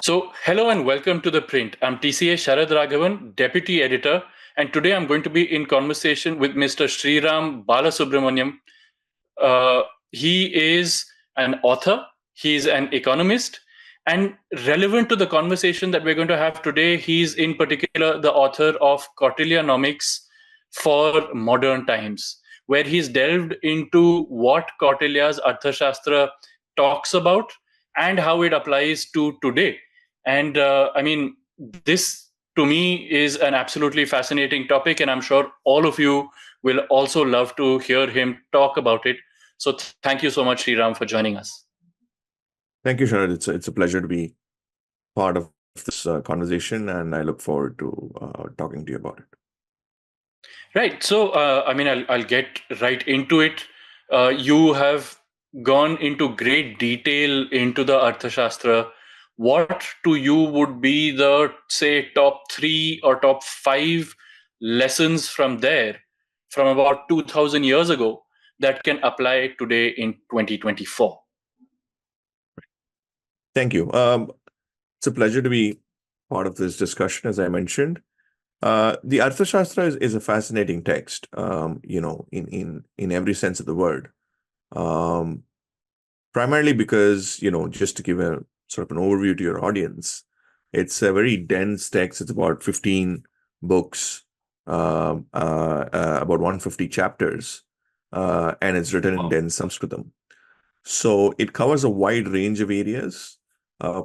So, hello and welcome to The Print. I'm TCA Sharad Raghavan, Deputy Editor, and today I'm going to be in conversation with Mr. Sriram Balasubramaniam. Uh, he is an author, he's an economist, and relevant to the conversation that we're going to have today, he's in particular the author of Kautilyanomics for Modern Times, where he's delved into what Kautilya's Arthashastra talks about and how it applies to today. And this to me is an absolutely fascinating topic, and I'm sure all of you will also love to hear him talk about it. So thank you so much, Sriram, for joining us. Thank you, Sharad. It's a pleasure to be part of this conversation, and I look forward to talking to you about it. Right. So, I'll get right into it. You have gone into great detail into the Arthashastra. What to you would be the, say, top three or top five lessons from there, from about 2000 years ago, that can apply today in 2024? Thank you. It's a pleasure to be part of this discussion, as I mentioned. The Arthashastra is a fascinating text, in every sense of the word. Primarily because, just to give a sort of an overview to your audience, it's a very dense text. It's about 15 books, about 150 chapters, and it's written in dense Sanskritam. So it covers a wide range of areas.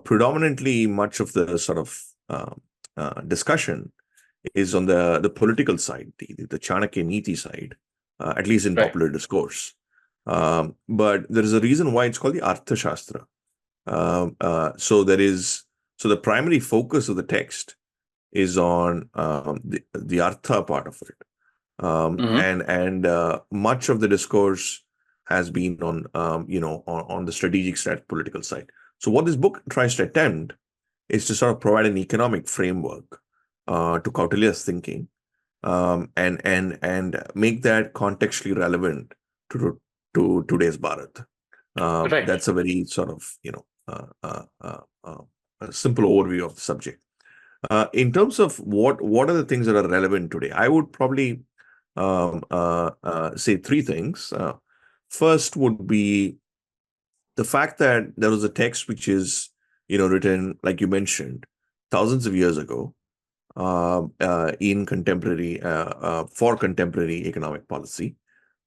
Predominantly, much of the sort of discussion is on the political side, the Chanakya Niti side, at least in popular discourse. But there is a reason why it's called the Arthashastra. So the primary focus of the text is on the Artha part of it. And much of the discourse has been on on the strategic political side. So what this book tries to attempt is to sort of provide an economic framework to Kautilya's thinking, and make that contextually relevant to today's Bharat. That's a very sort of a simple overview of the subject. In terms of what are the things that are relevant today, I would probably say three things. First would be the fact that there was a text which is written, like you mentioned, thousands of years ago, in contemporary for contemporary economic policy,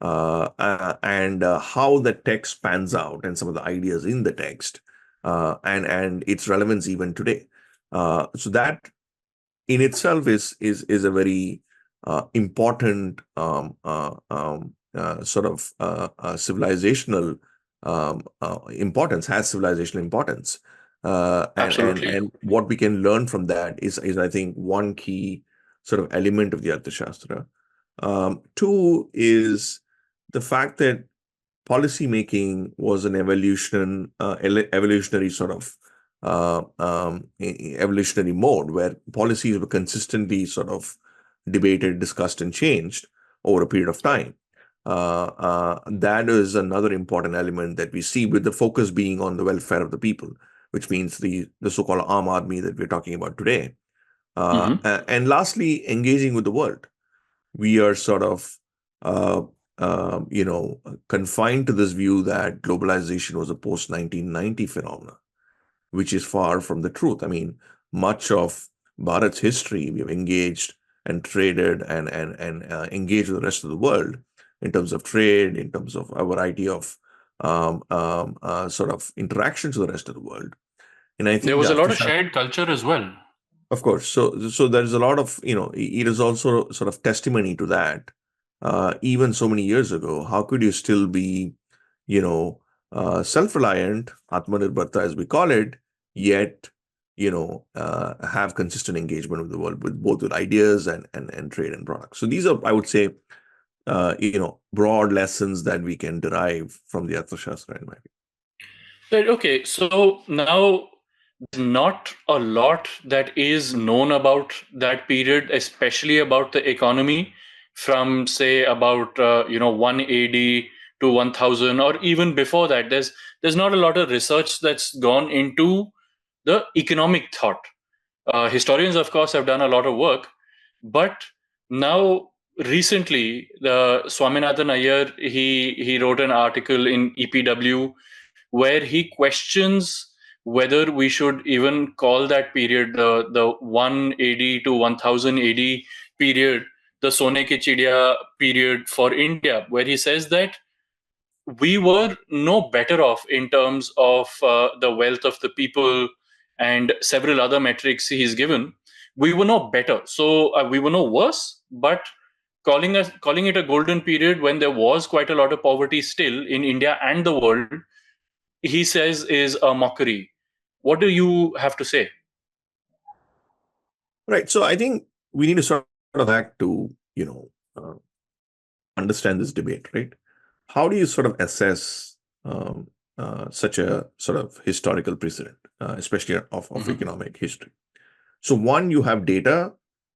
and how the text pans out and some of the ideas in the text, and its relevance even today. So that in itself is a very important sort of civilizational importance, has civilizational importance. And what we can learn from that is I think one key sort of element of the Arthashastra. Two is the fact that policy making was an evolutionary sort of evolutionary mode, where policies were consistently sort of debated, discussed, and changed over a period of time. That is another important element that we see, with the focus being on the welfare of the people, which means the so-called Aam Aadmi that we're talking about today. And lastly, engaging with the world. We are sort of confined to this view that globalization was a post-1990 phenomena, which is far from the truth. I mean, much of Bharat's history, we have engaged and traded and engaged with the rest of the world in terms of trade, in terms of a variety of sort of interactions with the rest of the world. And I think there was a lot of shared culture as well. Of course. So there's a lot of, it is also sort of testimony to that. Even so many years ago, how could you still be, self-reliant, Atmanirbharta as we call it, yet, have consistent engagement with the world, with both with ideas and trade and products. So these are, I would say, broad lessons that we can derive from the Arthashastra, in my view. Right. Okay. So now, not a lot that is known about that period, especially about the economy, from say about 1 AD to 1000, or even before that. There's not a lot of research that's gone into the economic thought. Historians, of course, have done a lot of work, but now recently, the Swaminathan Iyer, he wrote an article in EPW where he questions whether we should even call that period the 1 AD to 1000 AD period, the Sone Ki Chidiya period for India, where he says that we were no better off in terms of the wealth of the people and several other metrics he's given. We were no better. So we were no worse, but calling it a golden period when there was quite a lot of poverty still in India and the world, he says is a mockery. What do you have to say? Right. So I think we need to sort of back to, understand this debate, right? How do you sort of assess such a sort of historical precedent, especially of economic history? So one, you have data,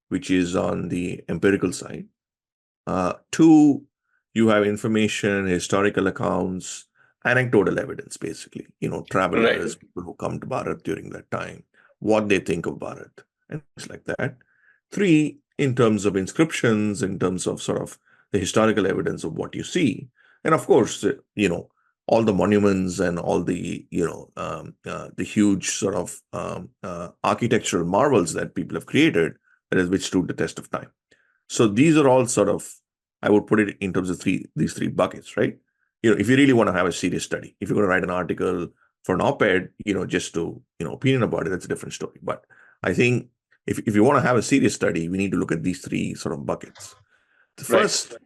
which is on the empirical side. Two, you have information, historical accounts, anecdotal evidence, basically, travelers, people who come to Bharat during that time, what they think of Bharat, and things like that. Three, in terms of inscriptions, in terms of sort of the historical evidence of what you see. And of course, all the monuments and all the, the huge sort of architectural marvels that people have created, which stood the test of time. So these are all sort of, I would put it in terms of these three buckets, right? If you really want to have a serious study, if you're going to write an article for an op-ed, just to, opinion about it, that's a different story. But I think if you want to have a serious study, we need to look at these three sort of buckets. The first,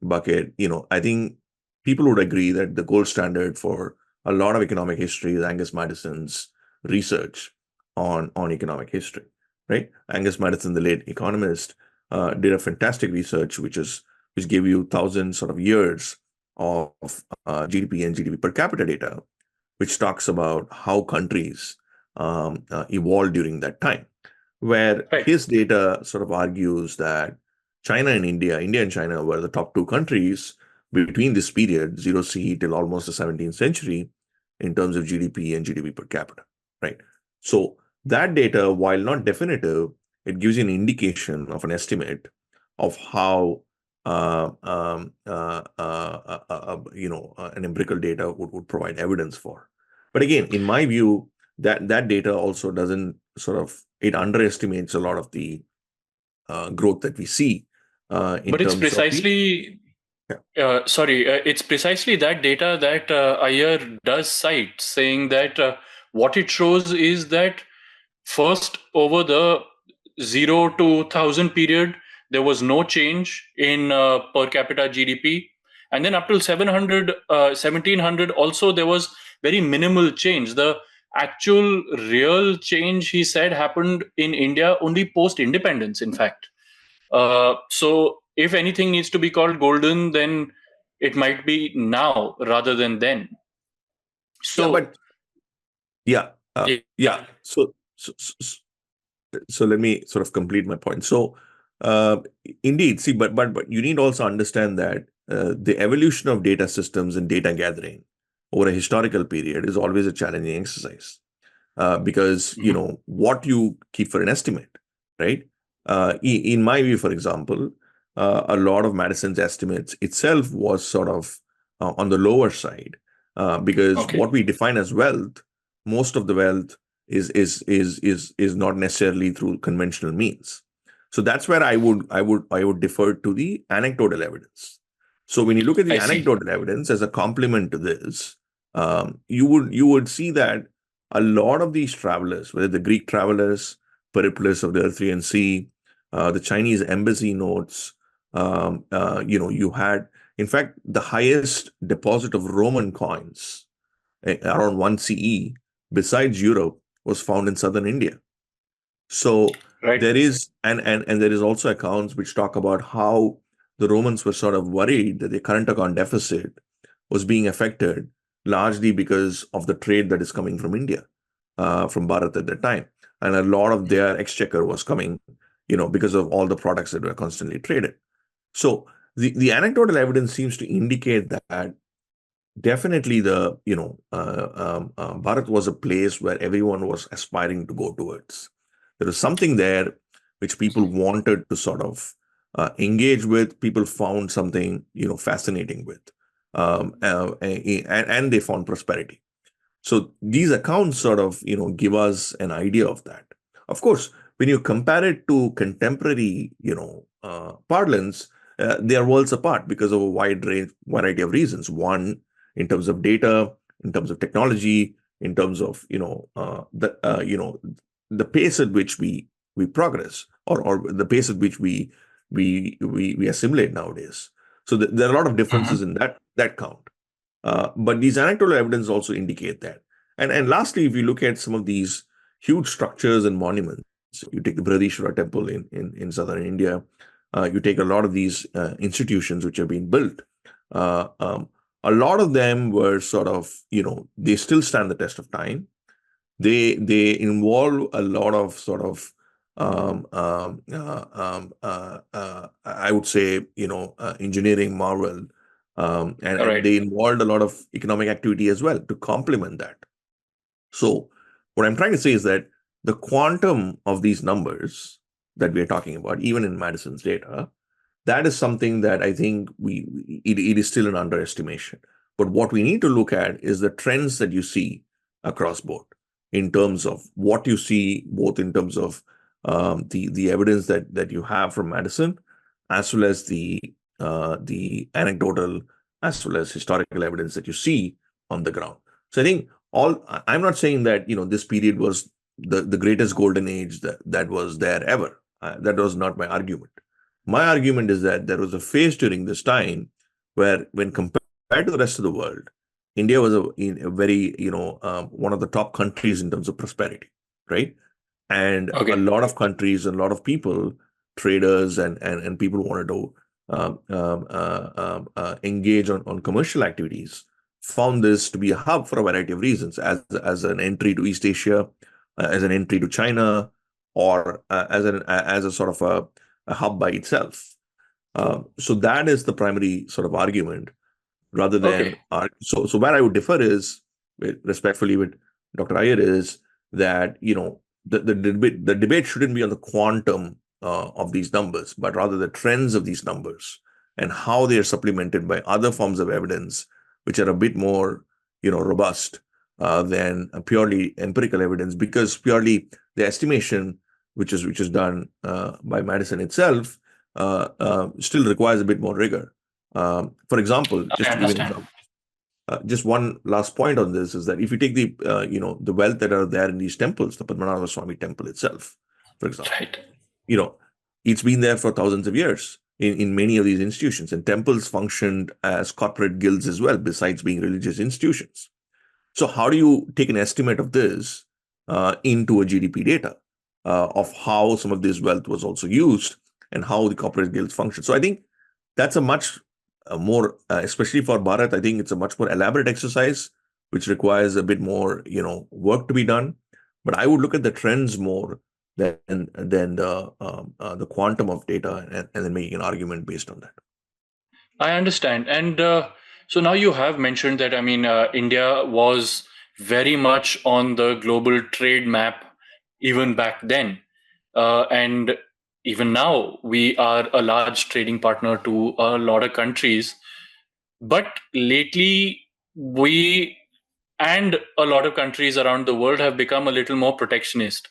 bucket, I think people would agree that the gold standard for a lot of economic history is Angus Maddison's research on economic history, right? Angus Maddison, the late economist, did a fantastic research, which gave you 1,000 sort of years of GDP and GDP per capita data, which talks about how countries evolved during that time, where his data sort of argues that China and India and China were the top two countries between this period, 0 CE till almost the 17th century, in terms of GDP and GDP per capita, right? So that data, while not definitive, it gives you an indication of an estimate of how an empirical data would provide evidence for. But again, in my view, that data also doesn't it underestimates a lot of the growth that we see. But it's precisely, it's precisely that data that Iyer does cite, saying that what it shows is that first, over the 0 to 1,000 period, there was no change in per capita GDP. And then up till 700, 1700, also there was very minimal change. The actual real change, he said, happened in India only post-independence, in fact. So if anything needs to be called golden, then it might be now rather than then. So, So let me sort of complete my point. So indeed, see, but you need to also understand that the evolution of data systems and data gathering over a historical period is always a challenging exercise because, what you keep for an estimate, right? In my view, for example, a lot of Maddison's estimates itself was sort of on the lower side because what we define as wealth, most of the wealth is not necessarily through conventional means. So that's where I would defer to the anecdotal evidence. So when you look at the anecdotal evidence as a complement to this, you would see that a lot of these travelers, whether the Greek travelers, Periplus of the Erythraean Sea, the Chinese embassy notes, you had, in fact, the highest deposit of Roman coins around 1 CE, besides Europe, was found in southern India. So there is, and there is also accounts which talk about how the Romans were sort of worried that the current account deficit was being affected largely because of the trade that is coming from India, from Bharat at that time. And a lot of their exchequer was coming, because of all the products that were constantly traded. So the anecdotal evidence seems to indicate that definitely Bharat was a place where everyone was aspiring to go towards. There was something there which people wanted to sort of engage with. People found something, fascinating with, and they found prosperity. So these accounts sort of, give us an idea of that. Of course, when you compare it to contemporary, parlance, they are worlds apart because of a variety of reasons. One, in terms of data, in terms of technology, in terms of, the pace at which we progress, or the pace at which we assimilate nowadays. So there are a lot of differences in that count. But these anecdotal evidence also indicate that. And lastly, if you look at some of these huge structures and monuments, you take the Brihadishvara temple in southern India, you take a lot of these institutions which have been built. A lot of them were sort of, they still stand the test of time. They involve a lot of sort of I would say, engineering marvel, and All right. they involved a lot of economic activity as well to complement that. So what I'm trying to say is that the quantum of these numbers that we're talking about, even in Madison's data, that is something that I think it is still an underestimation. But what we need to look at is the trends that you see across board, in terms of what you see, both in terms of the evidence that you have from Madison, as well as the anecdotal, as well as historical evidence that you see on the ground. So I think I'm not saying that this period was the greatest golden age that was there ever. That was not my argument. My argument is that there was a phase during this time where, when compared to the rest of the world, India was a very, one of the top countries in terms of prosperity, right? And a Okay. lot of countries and a lot of people, traders and people who wanted to engage on commercial activities, found this to be a hub for a variety of reasons, as an entry to East Asia, as an entry to China, or as a sort of a hub by itself. So that is the primary sort of argument, rather than Okay. so where I would differ is, respectfully, with Dr. Iyer, is that the debate shouldn't be on the quantum of these numbers, but rather the trends of these numbers and how they are supplemented by other forms of evidence, which are a bit more robust than a purely empirical evidence, because purely the estimation which is done by Madison itself still requires a bit more rigor. For example, I just to give you an understand. example, just one last point on this is that if you take the wealth that are there in these temples, the Padmanabha Swami temple itself, for example, Right. you know, it's been there for thousands of years in many of these institutions, and temples functioned as corporate guilds as well, besides being religious institutions. So how do you take an estimate of this into a GDP data of how some of this wealth was also used and how the corporate guilds function? So I think that's a much more, especially for Bharat, I think it's a much more elaborate exercise, which requires a bit more, work to be done. But I would look at the trends more than the quantum of data, and then making an argument based on that. I understand. And so now you have mentioned that, I mean, India was very much on the global trade map even back then. And even now, we are a large trading partner to a lot of countries. But lately, we and a lot of countries around the world have become a little more protectionist.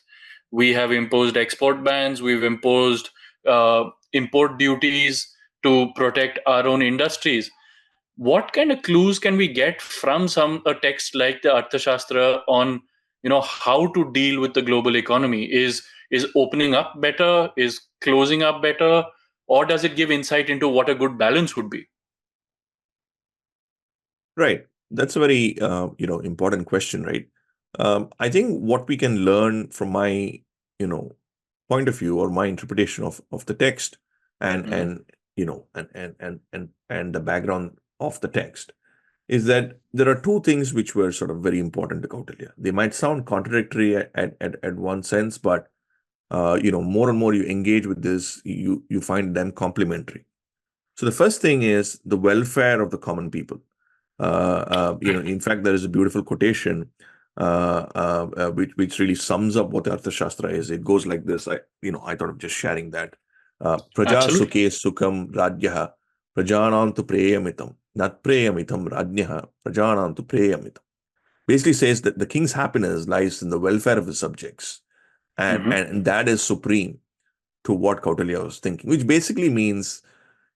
We have imposed export bans, we've imposed import duties to protect our own industries. What kind of clues can we get from a text like the Arthashastra on, how to deal with the global economy? Is opening up better? Is closing up better? Or does it give insight into what a good balance would be? Right. That's a very important question, right? I think what we can learn from my point of view, or my interpretation of the text, and Mhm. and the background of the text, is that there are two things which were sort of very important to Kautilya. They might sound contradictory at one sense, but more and more you engage with this, you find them complementary. So the first thing is the welfare of the common people. In fact, there is a beautiful quotation which really sums up what the Arthashastra is. It goes like this. I thought of just sharing that. Praja Absolutely. sukhe sukham rajyaha prajanantu preyamitam nat preyamitam rajyaha prajanantu preyamitam. Basically says that the king's happiness lies in the welfare of his subjects, and that is supreme to what Kautilya was thinking, which basically means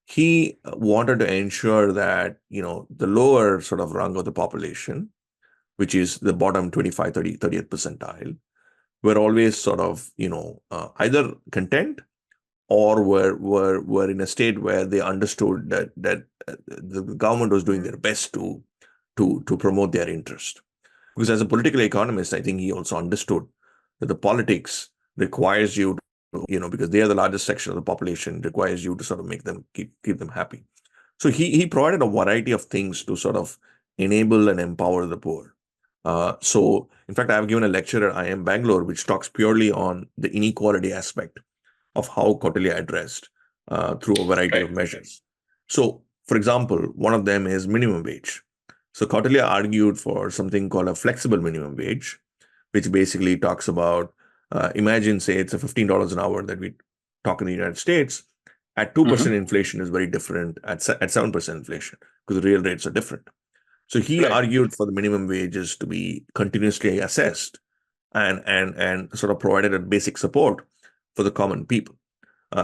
he wanted to ensure that the lower sort of rung of the population, which is the bottom 25 30th percentile, were always sort of either content or were in a state where they understood that the government was doing their best to promote their interest. Because as a political economist, I think he also understood that the politics requires you to, because they are the largest section of the population, requires you to sort of make them keep them happy. So he provided a variety of things to sort of enable and empower the poor. So in fact, I have given a lecture at IIM Bangalore, which talks purely on the inequality aspect of how Kautilya addressed through a variety of measures. So, for example, one of them is minimum wage. So Kautilya argued for something called a flexible minimum wage, which basically talks about, imagine, say, it's a $15 an hour that we talk in the United States. At 2% inflation is very different at 7% inflation, because the real rates are different. So he argued for the minimum wages to be continuously assessed and sort of provided a basic support for the common people.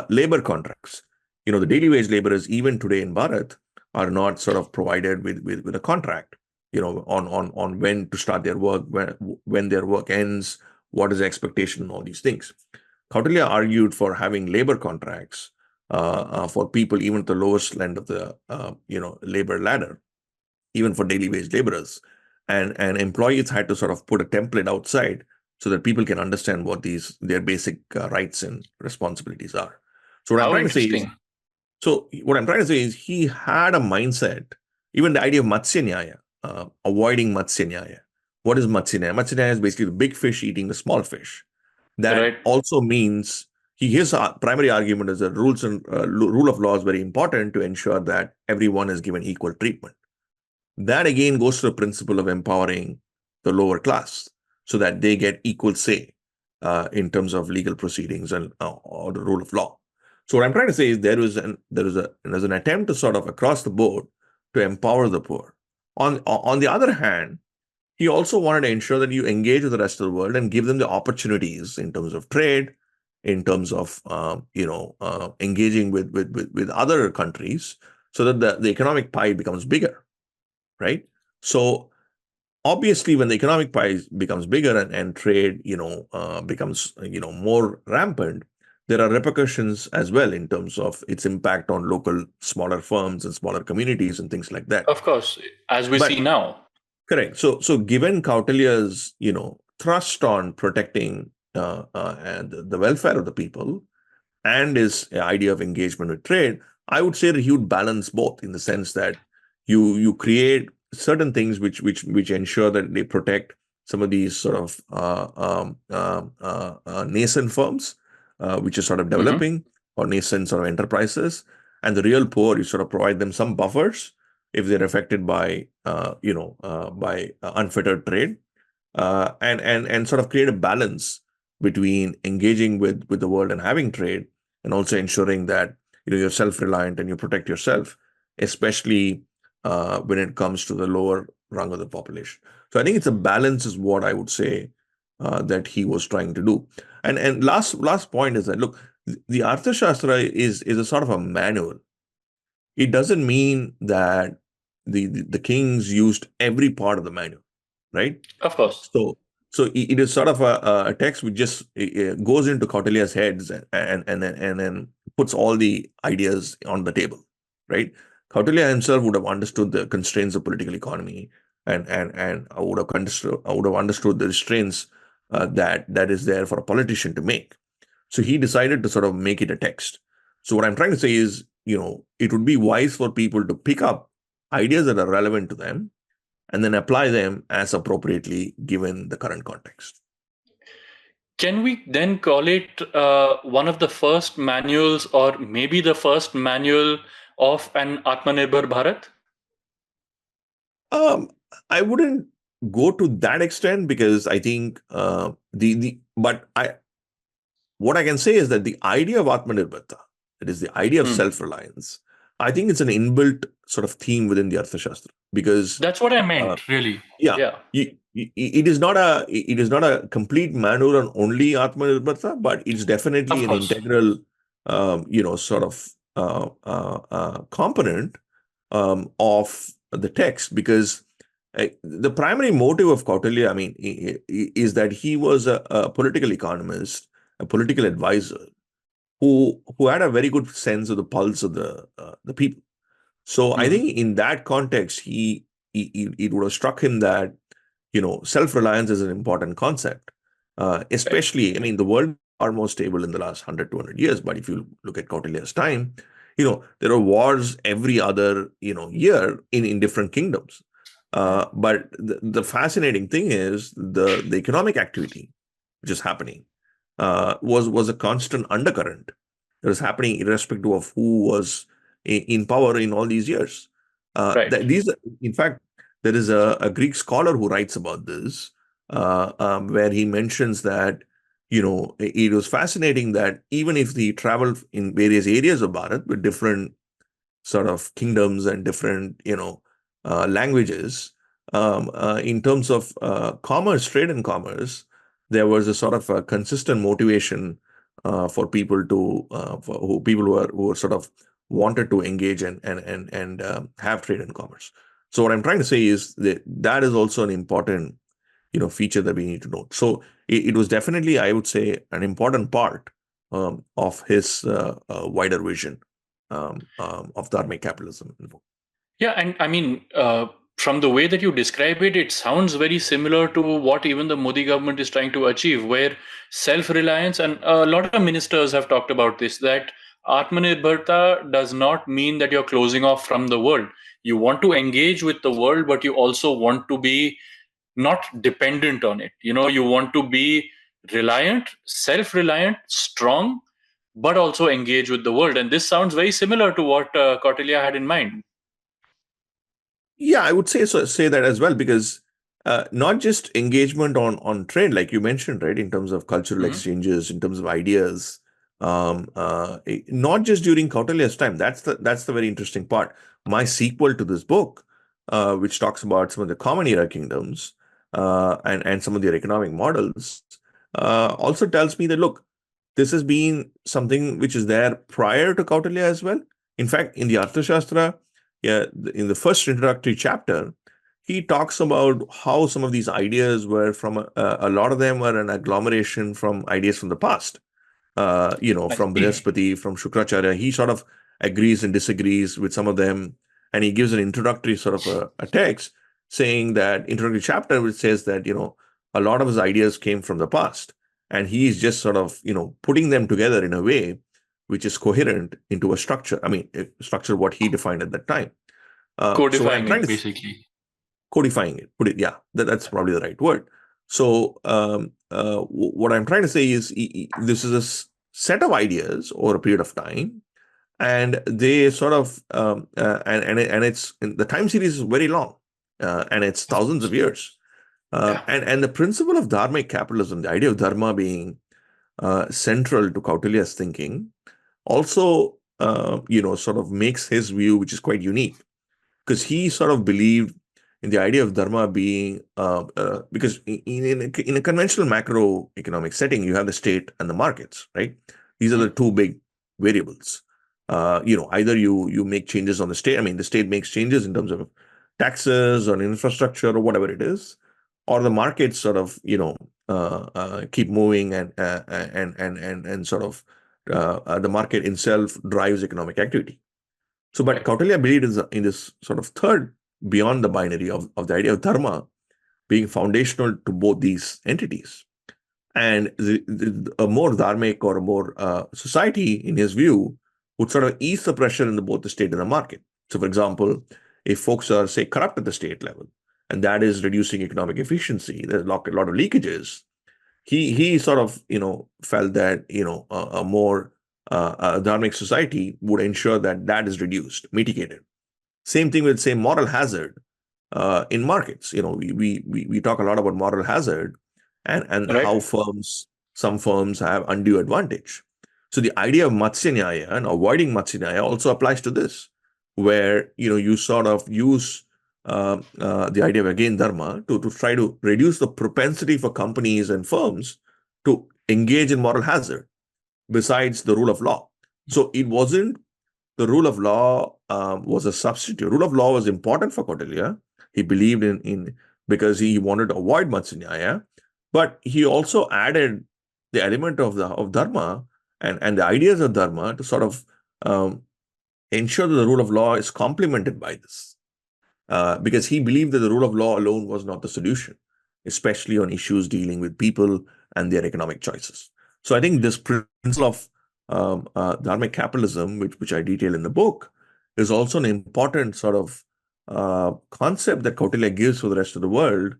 Labor contracts. The daily wage laborers, even today in Bharat, are not sort of provided with a contract, on when to start their work, when their work ends, what is the expectation, and all these things. Kautilya argued for having labor contracts for people even at the lowest end of the labor ladder, even for daily wage laborers, and employees had to sort of put a template outside so that people can understand what their basic rights and responsibilities are. So what I'm trying to say is he had a mindset, even the idea of Matsya Nyaya, avoiding Matsya Nyaya. What is Matsya Nyaya? Matsya Nyaya is basically the big fish eating the small fish. That also means his primary argument is that rule of law is very important to ensure that everyone is given equal treatment. That again goes to the principle of empowering the lower class so that they get equal say in terms of legal proceedings and or the rule of law. So what I'm trying to say is there's an attempt to sort of across the board to empower the poor. On the other hand, he also wanted to ensure that you engage with the rest of the world and give them the opportunities in terms of trade, in terms of engaging with other countries, so that the economic pie becomes bigger, right? So obviously, when the economic pie becomes bigger and trade becomes more rampant, there are repercussions as well in terms of its impact on local smaller firms and smaller communities and things like that. Of course, as we see now. Correct. So given Kautilya's thrust on protecting and the welfare of the people and his idea of engagement with trade, I would say that he would balance both, in the sense that you create certain things which ensure that they protect some of these sort of nascent firms, which are sort of developing, or nascent sort of enterprises, and the real poor, you sort of provide them some buffers if they're affected by unfettered trade, and sort of create a balance between engaging with the world and having trade, and also ensuring that you're self-reliant and you protect yourself, especially when it comes to the lower rung of the population. So I think it's a balance, is what I would say that he was trying to do. And last point is that, look, the Arthashastra is a sort of a manual. It doesn't mean that the kings used every part of the manual, right? Of course. So it is sort of a text which just goes into Kautilya's heads and then puts all the ideas on the table, right? Kautilya himself would have understood the constraints of political economy and would have understood the restraints that is there for a politician to make. So he decided to sort of make it a text. So what I'm trying to say is, it would be wise for people to pick up ideas that are relevant to them and then apply them as appropriately given the current context. Can we then call it one of the first manuals, or maybe the first manual of an Atmanirbhar Bharat? Um, I wouldn't go to that extent because I think but what I can say is that the idea of Atmanirbharta, that is the idea of Hmm. self-reliance, I think it's an inbuilt sort of theme within the Arthashastra because That's what I uh, meant, really. yeah, Yeah, it is not a complete manual on only Atmanirbharta, but it's definitely of an course. integral, sort of component of the text because the primary motive of Kautilya, I mean, is that he was a political economist, a political advisor who had a very good sense of the pulse of the people. So I Hmm. think in that context, it would have struck him that self-reliance is an important concept, Right. especially, I mean, the world are more stable in the last 100, 200 years. But if you look at Kautilya's time, there are wars every other, year in different kingdoms. But the fascinating thing is the economic activity which is happening was a constant undercurrent that was happening irrespective of who was in power in all these years. Right. In fact, there is a Greek scholar who writes about this, where he mentions that it was fascinating that even if he traveled in various areas of Bharat with different sort of kingdoms and different languages, in terms of commerce, trade and commerce, there was a sort of a consistent motivation for people who were sort of wanted to engage and have trade and commerce. So what I'm trying to say is that that is also an important feature that we need to note. So it was definitely, I would say, an important part of his wider vision of dharmic capitalism. Yeah, and I mean, from the way that you describe it, it sounds very similar to what even the Modi government is trying to achieve, where self-reliance, and a lot of ministers have talked about this, that Atmanirbharta does not mean that you're closing off from the world. You want to engage with the world, but you also want to be not dependent on it. You want to be reliant, self-reliant, strong, but also engage with the world. And this sounds very similar to what Kautilya had in mind. Yeah, I would say that as well because not just engagement on trade, like you mentioned, right, in terms of cultural Mhm. exchanges, in terms of ideas, not just during Kautilya's time. That's the very interesting part. My sequel to this book, which talks about some of the common era kingdoms and some of their economic models, also tells me that look, this has been something which is there prior to Kautilya as well. In fact, in the Arthashastra, yeah, in the first introductory chapter, he talks about how some of these ideas were from a lot of them were an agglomeration from ideas from the past. I From see. Brihaspati, from Shukracharya. He sort of agrees and disagrees with some of them, and he gives an introductory sort of a text saying that introductory chapter which says that a lot of his ideas came from the past, and he's just sort of putting them together in a way which is coherent into a structure. I mean, a structure what he defined at that time. So what I'm Codifying trying it, to basically. codifying it, put it, yeah, that's probably the right word. So what I'm trying to say is this is a set of ideas over a period of time, and they sort of and it's the time series is very long, and it's Of thousands of course. years. Yeah. And the principle of dharmic capitalism, the idea of dharma being central to Kautilya's thinking, also sort of makes his view, which is quite unique, because he sort of believed in the idea of dharma being because in a conventional macroeconomic setting, you have the state and the markets, right? These are the Mhm. two big variables. Either you make changes on the state. I mean, the state makes changes in terms of taxes or infrastructure or whatever it is, or the markets sort of keep moving and sort of the market itself drives economic activity. So, but Right. Kautilya believed in this sort of third beyond the binary of the idea of dharma being foundational to both these entities. And a more dharmic or a more society, in his view, would sort of ease the pressure in both the state and the market. So, for example, if folks are, say, corrupt at the state level, and that is reducing economic efficiency, there's a lot of leakages. He sort of felt that a more a dharmic society would ensure that that is reduced, mitigated. Same thing with, say, moral hazard. in markets. We talk a lot about moral hazard and Right. how some firms have undue advantage. So the idea of Matsya Nyaya and avoiding Matsya Nyaya also applies to this, where you sort of use the idea of again dharma to try to reduce the propensity for companies and firms to engage in moral hazard besides the rule of law. So it wasn't the rule of law was a substitute. Rule of law was important for Kautilya. He believed in because he wanted to avoid Matsya Nyaya, but he also added the element of dharma and the ideas of dharma to sort of ensure that the rule of law is complemented by this. Because he believed that the rule of law alone was not the solution, especially on issues dealing with people and their economic choices. So I think this principle of dharmic capitalism, which I detail in the book, is also an important sort of concept that Kautilya gives for the rest of the world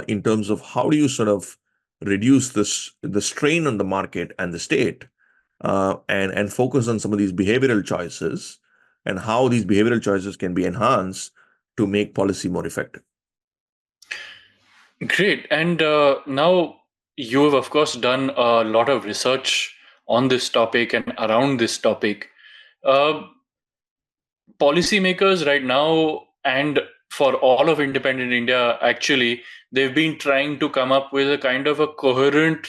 in terms of how do you sort of reduce the strain on the market and the state and focus on some of these behavioral choices and how these behavioral choices can be enhanced to make policy more effective. Great. And now you have, of course, done a lot of research on this topic and around this topic. Policymakers right now, and for all of independent India, actually, they've been trying to come up with a kind of a coherent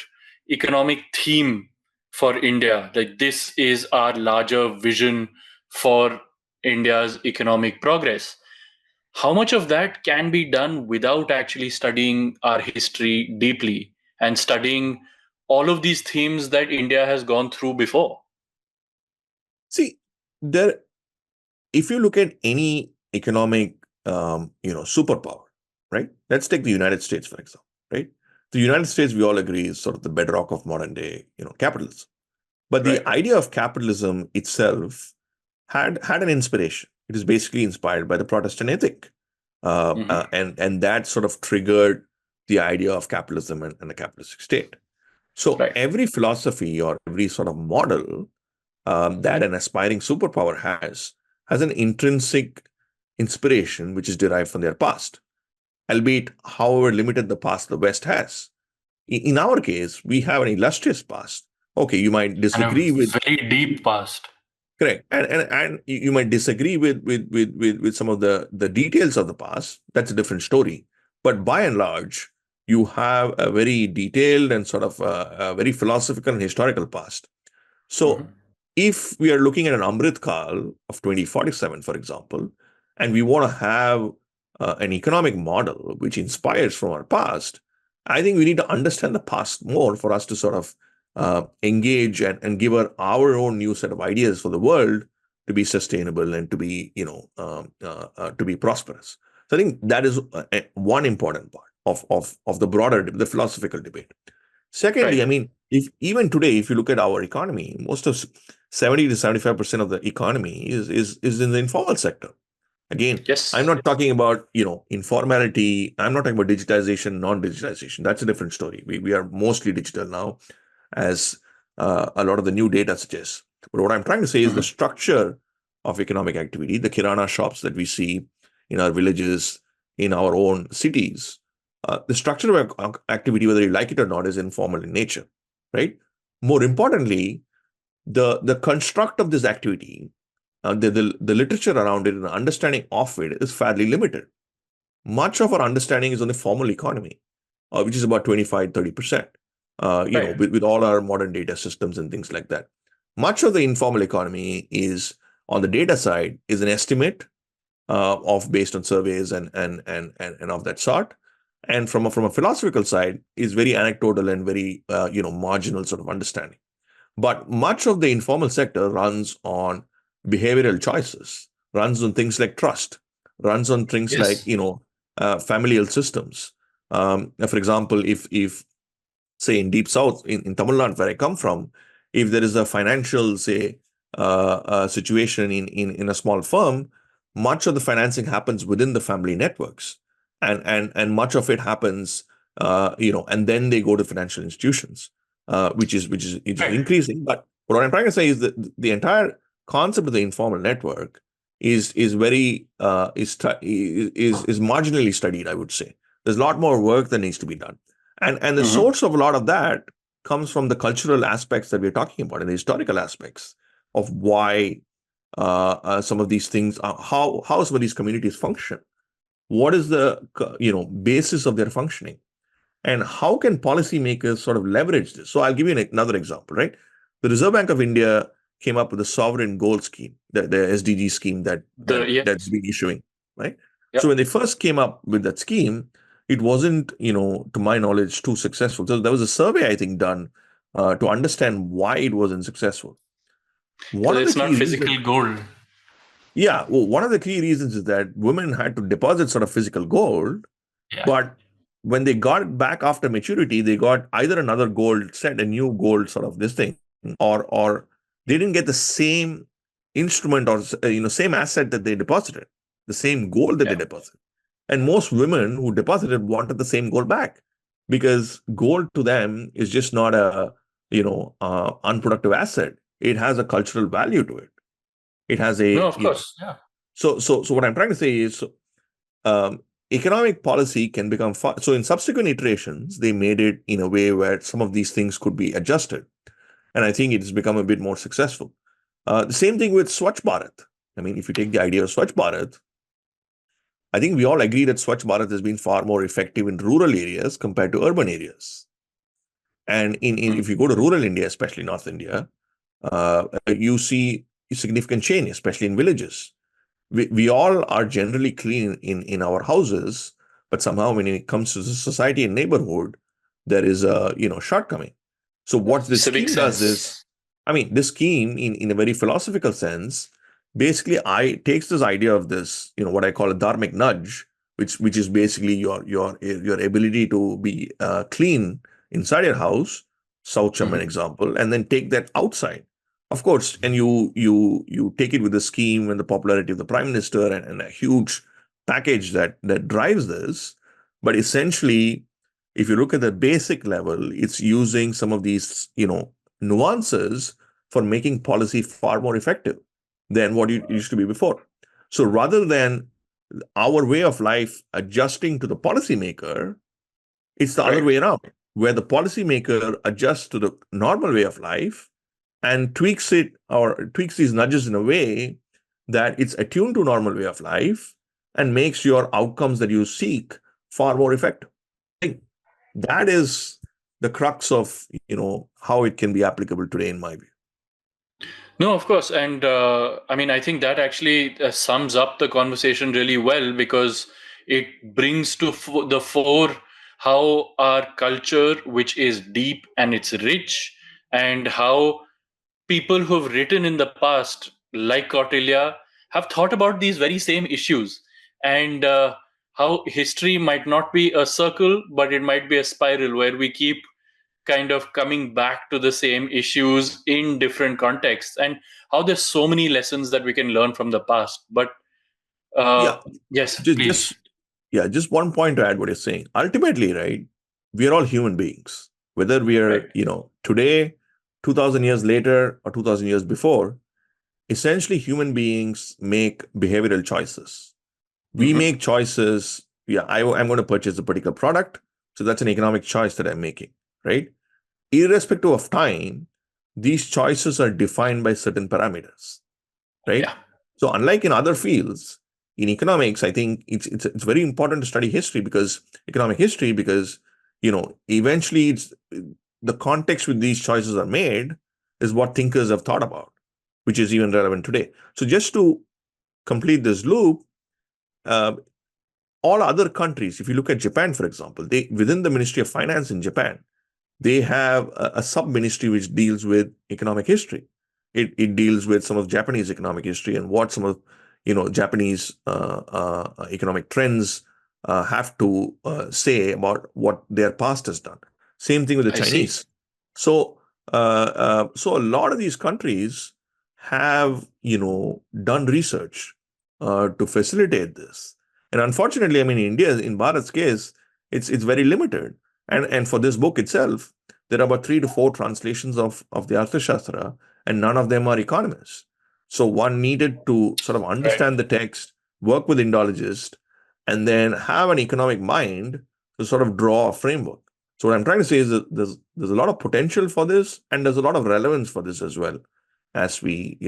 economic theme for India. Like, this is our larger vision for India's economic progress. How much of that can be done without actually studying our history deeply and studying all of these themes that India has gone through before? See, if you look at any economic, superpower, right? Let's take the United States, for example, right? The United States, we all agree, is sort of the bedrock of modern day, capitalism. But the Right. idea of capitalism itself had an inspiration. It is basically inspired by the Protestant ethic. And that sort of triggered the idea of capitalism and the capitalistic state. So Right. every philosophy or every sort of model that an aspiring superpower has an intrinsic inspiration which is derived from their past, albeit however limited the past the West has. In our case, we have an illustrious past. Okay, you might disagree And a with very deep past. correct, and you might disagree with some of the details of the past. That's a different story. But by and large, you have a very detailed and sort of a very philosophical and historical past. So if we are looking at an Amrit Kal of 2047, for example, and we want to have an economic model which inspires from our past, I think we need to understand the past more for us to sort of engage and give our own new set of ideas for the world to be sustainable and to be, to be prosperous. So I think that is one important part of the broader, the philosophical debate. Secondly, Right. I mean, if even today, if you look at our economy, most of 70 to 75% of the economy is in the informal sector. Again, Yes. I'm not talking about, informality. I'm not talking about digitization, non-digitization. That's a different story. We are mostly digital now, as a lot of the new data suggests. But what I'm trying to say is the structure of economic activity, the kirana shops that we see in our villages, in our own cities, the structure of activity, whether you like it or not, is informal in nature, right? More importantly, the construct of this activity, the literature around it and the understanding of it is fairly limited. Much of our understanding is on the formal economy, which is about 25-30%, Right. with all our modern data systems and things like that. Much of the informal economy is on the data side is an estimate of based on surveys and of that sort. And from a philosophical side is very anecdotal and very marginal sort of understanding. But much of the informal sector runs on behavioral choices, runs on things like trust, runs on things like familial systems. For example, if say in deep south in Tamil Nadu where I come from, if there is a financial situation in a small firm, much of the financing happens within the family networks, and much of it happens, and then they go to financial institutions, which is increasing. But what I'm trying to say is that the entire concept of the informal network is very is marginally studied, I would say. There's a lot more work that needs to be done. And the Mhm. source of a lot of that comes from the cultural aspects that we're talking about and the historical aspects of why some of these things are, how some of these communities function. What is the basis of their functioning, and how can policymakers sort of leverage this? So I'll give you another example, right? The Reserve Bank of India came up with the sovereign gold scheme, the SDG scheme that's Yes. been issuing, right? Yeah. So when they first came up with that scheme, it wasn't, to my knowledge, too successful. So there was a survey, I think, done to understand why it wasn't successful. One Because of the it's not key reasons, physical gold. yeah, well, one of the key reasons is that women had to deposit sort of physical gold, Yeah. but when they got it back after maturity, they got either another gold set, a new gold sort of this thing, or they didn't get the same instrument or same asset that they deposited, the same gold that they Yeah. deposited. And most women who deposited wanted the same gold back because gold to them is just not a unproductive asset. It has a cultural value to it. It has No, a of course. Yeah. so what I'm trying to say is um, economic policy can become far. So in subsequent iterations, they made it in a way where some of these things could be adjusted. And I think it has become a bit more successful. The same thing with Swachh Bharat. I mean, if you take the idea of Swachh Bharat, I think we all agree that Swachh Bharat has been far more effective in rural areas compared to urban areas. And if you go to rural India, especially North India, you see significant change, especially in villages. We all are generally clean in our houses, but somehow when it comes to the society and neighborhood, there is a shortcoming. So what this Civic scheme does is, sense. I mean, this scheme in a very philosophical sense, basically I takes this idea of this, what I call a dharmic nudge, which is basically your ability to be clean inside your house, Saucham an Mhm. example, and then take that outside. Of course, and you take it with the scheme and the popularity of the prime minister and a huge package that drives this. But essentially, if you look at the basic level, it's using some of these nuances for making policy far more effective than what it used to be before. So rather than our way of life adjusting to the policymaker, it's the other Right. way around, where the policymaker adjusts to the normal way of life and tweaks it or tweaks these nudges in a way that it's attuned to normal way of life and makes your outcomes that you seek far more effective. I think that is the crux of how it can be applicable today, in my view. No, of course. And I mean, I think that actually sums up the conversation really well because it brings to the fore how our culture, which is deep and it's rich, and how people who've written in the past, like Kautilya, have thought about these very same issues, and how history might not be a circle, but it might be a spiral where we keep kind of coming back to the same issues in different contexts, and how there's so many lessons that we can learn from the past. But uh, Yeah, yes, just, please. just yeah, just one point to add what you're saying. Ultimately, right, we are all human beings, whether we Right. are today, 2,000 years later, or 2,000 years before. Essentially, human beings make behavioral choices. We Hmm. make choices. Yeah, I'm going to purchase a particular product. So that's an economic choice that I'm making, right? Irrespective of time, these choices are defined by certain parameters, right? Yeah, So unlike in other fields, in economics, I think it's very important to study history because economic history, because eventually it's the context with these choices are made is what thinkers have thought about, which is even relevant today. So just to complete this loop, uh, all other countries, if you look at Japan, for example, they within the Ministry of Finance in Japan, they have a sub-ministry which deals with economic history. It deals with some of Japanese economic history and what some of Japanese economic trends have to say about what their past has done. Same thing with the I see. Chinese. So so a lot of these countries have done research to facilitate this. And unfortunately, I mean, India, in Bharat's case, it's very limited. And for this book itself, there are about 3 to 4 translations of the Arthashastra, and none of them are economists. So one needed to sort of understand the text, work with Indologists, and then have an economic mind to sort of draw a framework. So what I'm trying to say is that there's a lot of potential for this, and there's a lot of relevance for this as well, as we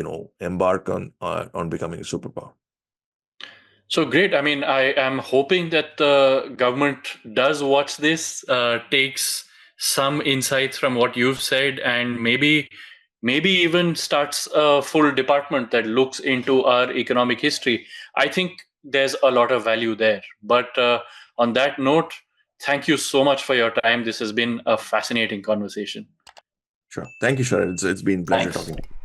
embark on becoming a superpower. So great. I mean, I am hoping that the government does watch this, takes some insights from what you've said, and maybe even starts a full department that looks into our economic history. I think there's a lot of value there. But on that note, thank you so much for your time. This has been a fascinating conversation. Sure. Thank you, Sharad. It's been a pleasure Thanks. talking to you.